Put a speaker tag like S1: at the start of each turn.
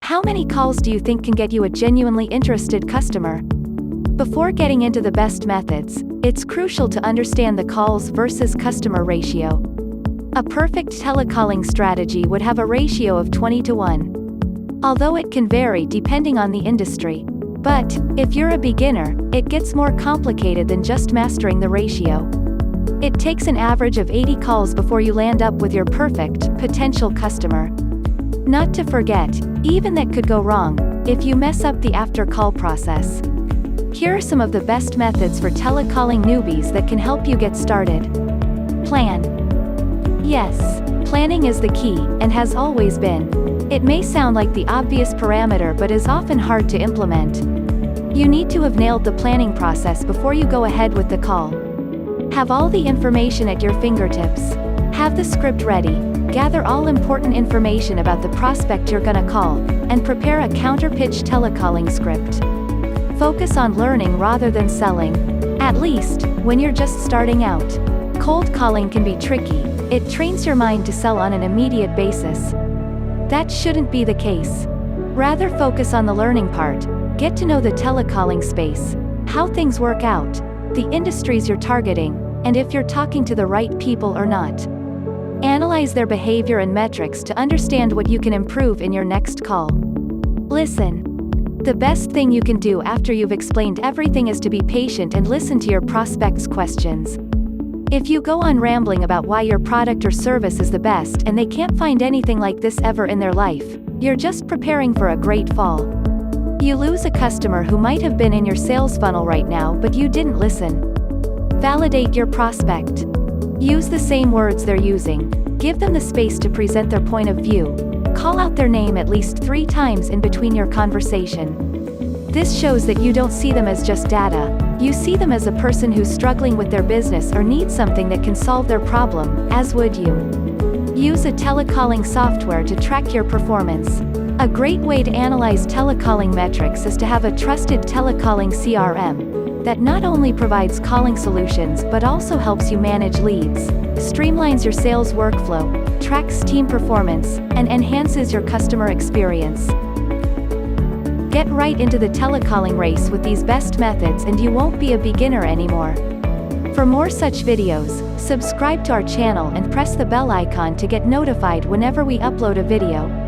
S1: How many calls do you think can get you a genuinely interested customer? Before getting into the best methods, it's crucial to understand the calls versus customer ratio. A perfect telecalling strategy would have a ratio of 20:1. Although it can vary depending on the industry. But, if you're a beginner, it gets more complicated than just mastering the ratio. It takes an average of 80 calls before you land up with your perfect, potential customer. Not to forget, even that could go wrong, if you mess up the after-call process. Here are some of the best methods for telecalling newbies that can help you get started. Plan. Yes, planning is the key, and has always been. It may sound like the obvious parameter but is often hard to implement. You need to have nailed the planning process before you go ahead with the call. Have all the information at your fingertips. Have the script ready, gather all important information about the prospect you're gonna call, and prepare a counter-pitch telecalling script. Focus on learning rather than selling. At least, when you're just starting out. Cold calling can be tricky. It trains your mind to sell on an immediate basis. That shouldn't be the case. Rather focus on the learning part. Get to know the telecalling space, how things work out, the industries you're targeting, and if you're talking to the right people or not. Analyze their behavior and metrics to understand what you can improve in your next call. Listen. The best thing you can do after you've explained everything is to be patient and listen to your prospects' questions. If you go on rambling about why your product or service is the best and they can't find anything like this ever in their life, you're just preparing for a great fall. You lose a customer who might have been in your sales funnel right now but you didn't listen. Validate your prospect. Use the same words they're using. Give them the space to present their point of view. Call out their name at least 3 times in between your conversation. This shows that you don't see them as just data. You see them as a person who's struggling with their business or needs something that can solve their problem, as would you. Use a telecalling software to track your performance. A great way to analyze telecalling metrics is to have a trusted telecalling CRM that not only provides calling solutions but also helps you manage leads, streamlines your sales workflow, tracks team performance, and enhances your customer experience. Get right into the telecalling race with these best methods and you won't be a beginner anymore. For more such videos, subscribe to our channel and press the bell icon to get notified whenever we upload a video.